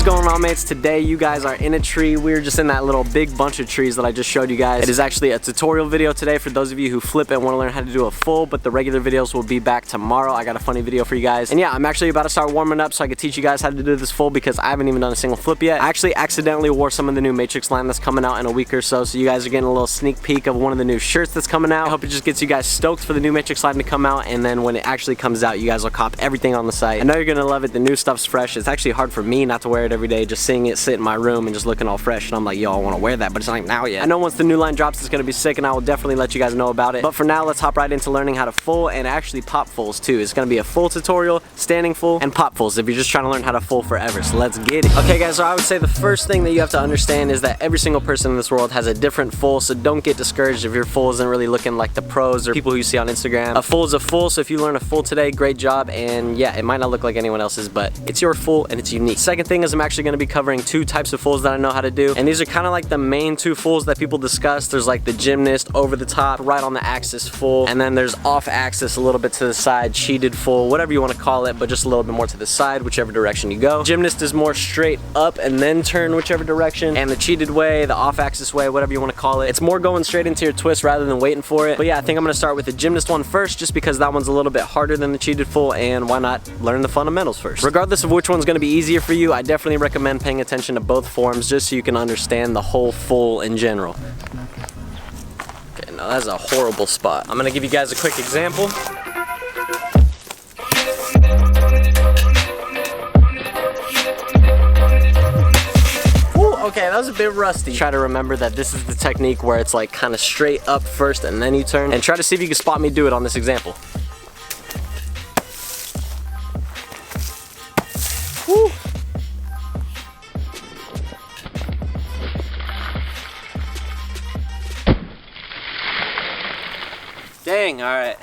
going on, mates? Today you guys are in a tree. We're just in that little big bunch of trees that I just showed you guys. It is actually a tutorial video today for those of you who flip and want to learn how to do a full, but the regular videos will be back tomorrow. I got a funny video for you guys. And yeah, I'm actually about to start warming up so I can teach you guys how to do this full because I haven't even done a single flip yet. I actually accidentally wore some of the new Matrix line that's coming out in a week or so you guys are getting a little sneak peek of one of the new shirts that's coming out. I hope it just gets you guys stoked for the new Matrix line to come out, and then when it actually comes out, you guys will cop everything on the site. I know you're gonna love it. The new stuff's fresh. It's actually hard for me not to wear it every day, just seeing it sit in my room and just looking all fresh, and I'm like, yo, I want to wear that, but it's not out yet. I know once the new line drops, it's gonna be sick, and I will definitely let you guys know about it. But for now, let's hop right into learning how to full and actually pop fulls too. It's gonna be a full tutorial, standing full, and pop fulls if you're just trying to learn how to full forever. So let's get it. Okay, guys. So I would say the first thing that you have to understand is that every single person in this world has a different full. So don't get discouraged if your full isn't really looking like the pros or people who you see on Instagram. A full is a full. So if you learn a full today, great job. And yeah, it might not look like anyone else's, but it's your full and it's unique. Second thing is I'm actually gonna be covering two types of fulls that I know how to do. And these are kind of like the main two fulls that people discuss. There's like the Gymnast, over the top, right on the axis full. And then there's off axis, a little bit to the side, cheated full, whatever you want to call it, but just a little bit more to the side, whichever direction you go. Gymnast is more straight up and then turn whichever direction. And the cheated way, the off axis way, whatever you want to call it, it's more going straight into your twist rather than waiting for it. But yeah, I think I'm gonna start with the Gymnast one first, just because that one's a little bit harder than the cheated full, and why not learn the fundamentals first? Regardless of which one's gonna be easier for you, I definitely recommend paying attention to both forms just so you can understand the whole full in general. Okay, now that's a horrible spot. I'm gonna give you guys a quick example. Okay, that was a bit rusty. Try to remember that this is the technique where it's like kind of straight up first and then you turn. And try to see if you can spot me do it on this example. Woo. Dang, all right.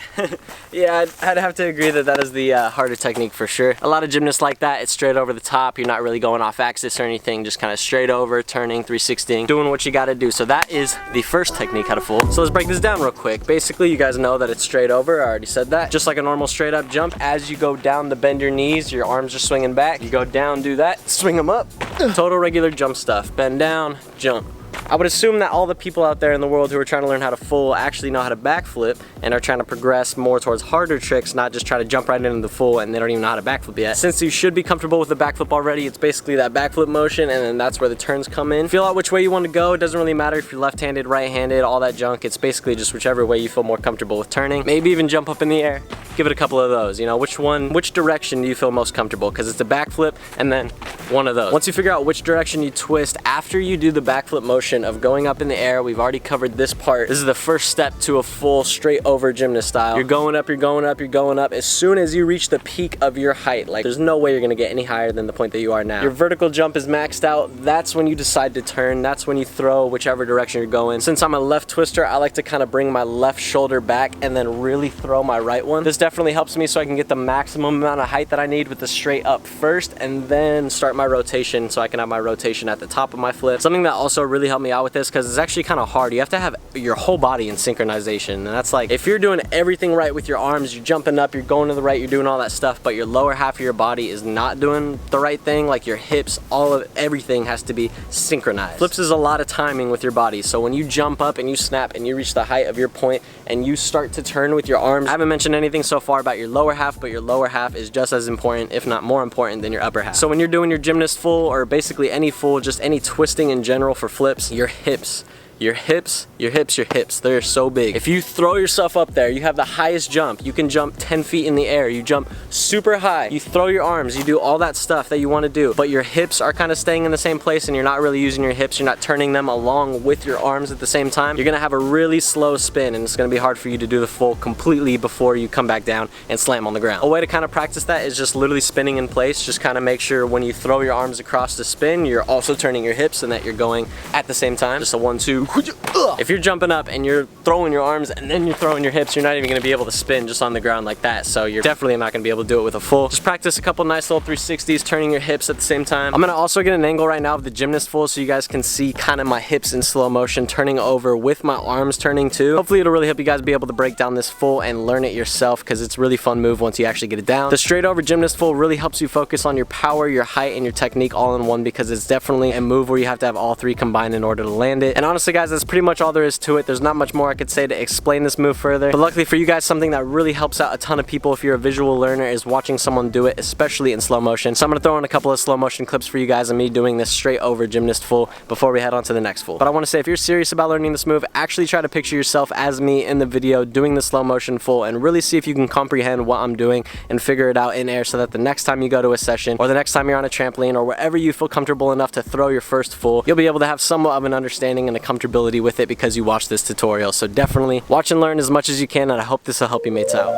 Yeah, I'd have to agree that that is the harder technique for sure. A lot of gymnasts like that. It's straight over the top. You're not really going off axis or anything, just kind of straight over, turning, 360, doing what you gotta do. So that is the first technique, how to full. So let's break this down real quick. Basically, you guys know that it's straight over. I already said that. Just like a normal straight up jump, as you go down to bend your knees, your arms are swinging back. You go down, do that, swing them up. Total regular jump stuff. Bend down, jump. I would assume that all the people out there in the world who are trying to learn how to full actually know how to backflip and are trying to progress more towards harder tricks, not just try to jump right into the full and they don't even know how to backflip yet. Since you should be comfortable with the backflip already, it's basically that backflip motion, and then that's where the turns come in. Feel out which way you want to go. It doesn't really matter if you're left-handed, right-handed, all that junk. It's basically just whichever way you feel more comfortable with turning. Maybe even jump up in the air. Give it a couple of those. You know, which direction do you feel most comfortable? Because it's a backflip and then one of those. Once you figure out which direction you twist after you do the backflip motion of going up in the air, we've already covered this part. This is the first step to a full straight over gymnast style. You're going up, you're going up, you're going up. As soon as you reach the peak of your height, like there's no way you're gonna get any higher than the point that you are now. Your vertical jump is maxed out. That's when you decide to turn. That's when you throw whichever direction you're going. Since I'm a left twister, I like to kind of bring my left shoulder back and then really throw my right one. This definitely helps me so I can get the maximum amount of height that I need with the straight up first, and then start my rotation so I can have my rotation at the top of my flip. Something that also really helped me out with this, because it's actually kind of hard. You have to have your whole body in synchronization, and that's like if you're doing everything right with your arms, you're jumping up, you're going to the right, you're doing all that stuff, but your lower half of your body is not doing the right thing, like your hips, all of everything has to be synchronized. Flips is a lot of timing with your body, so when you jump up and you snap and you reach the height of your point and you start to turn with your arms, I haven't mentioned anything so far about your lower half, but your lower half is just as important, if not more important, than your upper half. So when you're doing your gymnast full, or basically any full, just any twisting in general for flips, your hips, they're so big. If you throw yourself up there, you have the highest jump. You can jump 10 feet in the air. You jump super high. You throw your arms. You do all that stuff that you want to do. But your hips are kind of staying in the same place and you're not really using your hips. You're not turning them along with your arms at the same time. You're going to have a really slow spin, and it's going to be hard for you to do the full completely before you come back down and slam on the ground. A way to kind of practice that is just literally spinning in place. Just kind of make sure when you throw your arms across the spin, you're also turning your hips and that you're going at the same time. Just a 1, 2, If you're jumping up and you're throwing your arms and then you're throwing your hips, you're not even gonna be able to spin just on the ground like that. So you're definitely not gonna be able to do it with a full. Just practice a couple nice little 360s, turning your hips at the same time. I'm gonna also get an angle right now of the gymnast full so you guys can see kind of my hips in slow motion turning over with my arms turning too. Hopefully it'll really help you guys be able to break down this full and learn it yourself, because it's a really fun move once you actually get it down. The straight over gymnast full really helps you focus on your power, your height, and your technique all in one, because it's definitely a move where you have to have all three combined in order to land it. And honestly guys, that's pretty much all there is to it. There's not much more I could say to explain this move further, but luckily for you guys, something that really helps out a ton of people if you're a visual learner is watching someone do it, especially in slow motion. So I'm gonna throw in a couple of slow motion clips for you guys of me doing this straight over gymnast full before we head on to the next full. But I want to say, if you're serious about learning this move, actually try to picture yourself as me in the video doing the slow motion full and really see if you can comprehend what I'm doing and figure it out in air, so that the next time you go to a session or the next time you're on a trampoline or wherever you feel comfortable enough to throw your first full, you'll be able to have somewhat of an understanding and a comfortability with it because you watched this tutorial. So definitely watch and learn as much as you can, and I hope this will help you mates out.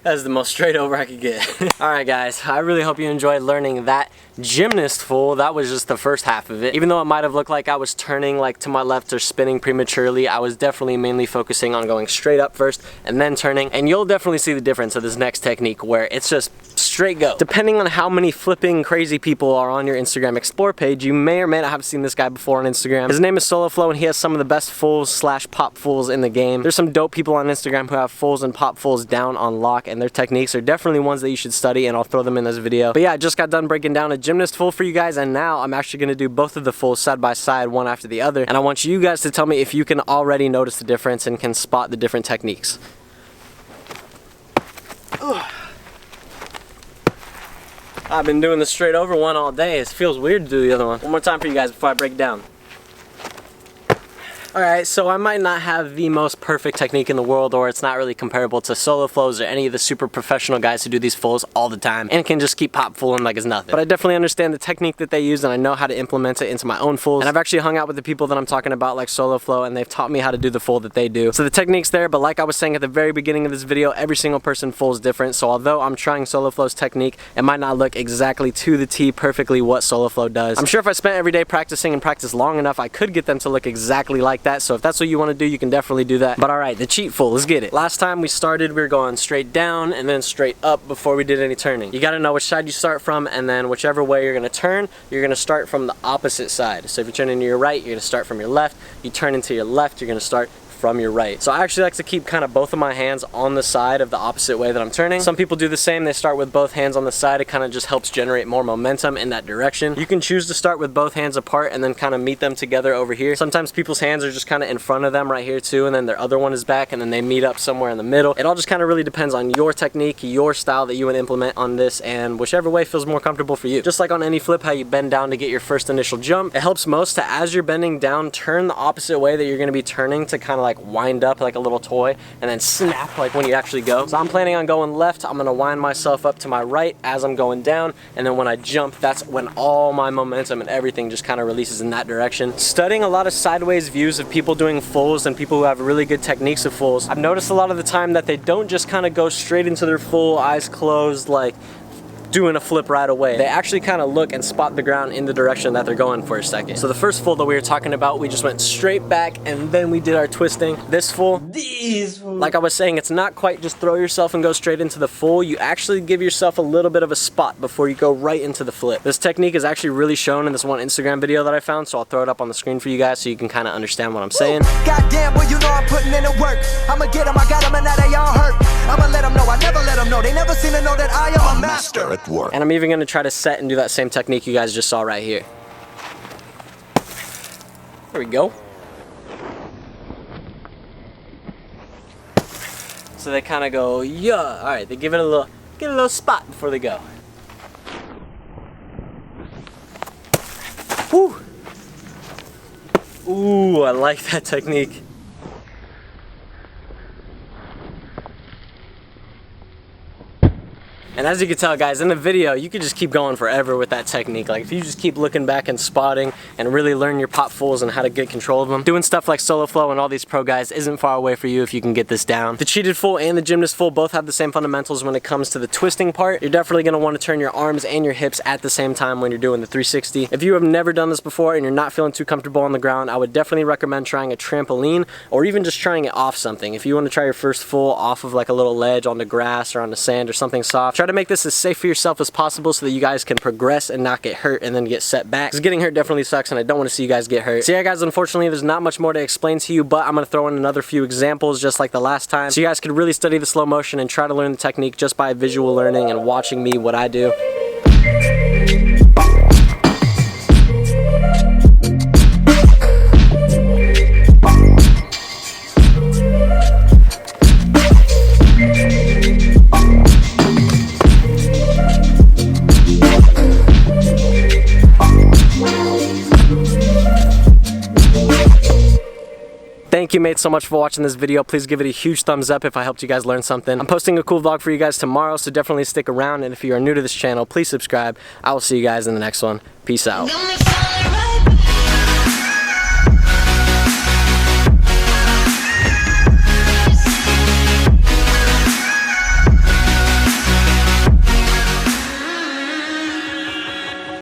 That is the most straight over I could get. Alright guys, I really hope you enjoyed learning that gymnast full. That was just the first half of it. Even though it might have looked like I was turning like to my left or spinning prematurely, I was definitely mainly focusing on going straight up first and then turning. And you'll definitely see the difference of this next technique, where it's just straight go. Depending on how many flipping crazy people are on your Instagram Explore page, you may or may not have seen this guy before on Instagram. His name is SoloFlow, and he has some of the best fulls slash pop fulls in the game. There's some dope people on Instagram who have fulls and pop fulls down on lock, and their techniques are definitely ones that you should study, and I'll throw them in this video. But yeah, I just got done breaking down a gymnast full for you guys, and now I'm actually going to do both of the fulls side by side, one after the other, and I want you guys to tell me if you can already notice the difference and can spot the different techniques. Ugh. I've been doing the straight over one all day. It feels weird to do the other one. One more time for you guys before I break it down. Alright, so I might not have the most perfect technique in the world, or it's not really comparable to SoloFlows or any of the super professional guys who do these fulls all the time and can just keep pop fulling like it's nothing. But I definitely understand the technique that they use, and I know how to implement it into my own fulls. And I've actually hung out with the people that I'm talking about, like SoloFlow, and they've taught me how to do the full that they do. So the technique's there, but like I was saying at the very beginning of this video, every single person fulls different. So although I'm trying SoloFlow's technique, it might not look exactly to the T perfectly what SoloFlow does. I'm sure if I spent every day practicing and practiced long enough, I could get them to look exactly like that. So if that's what you want to do, you can definitely do that. But alright, the cheat full, let's get it. Last time we started, we were going straight down and then straight up before we did any turning. You gotta know which side you start from, and then whichever way you're gonna turn, you're gonna start from the opposite side. So if you're turning to your right, you're gonna start from your left. You turn into your left, you're gonna start from your right. So I actually like to keep kind of both of my hands on the side of the opposite way that I'm turning. Some people do the same. They start with both hands on the side. It kind of just helps generate more momentum in that direction. You can choose to start with both hands apart and then kind of meet them together over here. Sometimes people's hands are just kind of in front of them right here too, and then their other one is back, and then they meet up somewhere in the middle. It all just kind of really depends on your technique, your style that you would implement on this, and whichever way feels more comfortable for you. Just like on any flip, how you bend down to get your first initial jump, it helps most to, as you're bending down, turn the opposite way that you're going to be turning to kind of like wind up like a little toy and then snap like when you actually go. So I'm planning on going left. I'm gonna wind myself up to my right as I'm going down, and then when I jump, that's when all my momentum and everything just kind of releases in that direction. Studying a lot of sideways views of people doing fulls and people who have really good techniques of fulls, I've noticed a lot of the time that they don't just kind of go straight into their full, eyes closed, like doing a flip right away. They actually kind of look and spot the ground in the direction that they're going for a second. So the first full that we were talking about, we just went straight back and then we did our twisting. This full, like I was saying, it's not quite just throw yourself and go straight into the full. You actually give yourself a little bit of a spot before you go right into the flip. This technique is actually really shown in this one Instagram video that I found, so I'll throw it up on the screen for you guys so you can kind of understand what I'm saying. Goddamn, well, you know I'm putting in the work. I'ma get them, I got them, and now they all hurt. I'ma let them know, I never let them know. They never seem to know that I am a master at work. And I'm even going to try to set and do that same technique you guys just saw right here. There we go. So they kind of go, yeah. All right, they give it a little spot before they go. Woo. Ooh, I like that technique. And as you can tell, guys, in the video, you could just keep going forever with that technique. Like if you just keep looking back and spotting and really learn your pop fulls and how to get control of them, doing stuff like solo flow and all these pro guys isn't far away for you if you can get this down. The cheated full and the gymnast full both have the same fundamentals when it comes to the twisting part. You're definitely going to want to turn your arms and your hips at the same time when you're doing the 360. If you have never done this before and you're not feeling too comfortable on the ground, I would definitely recommend trying a trampoline or even just trying it off something. If you want to try your first full off of like a little ledge on the grass or on the sand or something soft, try to make this as safe for yourself as possible so that you guys can progress and not get hurt and then get set back. Because getting hurt definitely sucks and I don't want to see you guys get hurt. So yeah guys, unfortunately there's not much more to explain to you, but I'm going to throw in another few examples just like the last time so you guys could really study the slow motion and try to learn the technique just by visual learning and watching me what I do. Thank you mates so much for watching this video. Please give it a huge thumbs up if I helped you guys learn something. I'm posting a cool vlog for you guys tomorrow, so definitely stick around, and if you are new to this channel, please subscribe. I will see you guys in the next one. Peace out.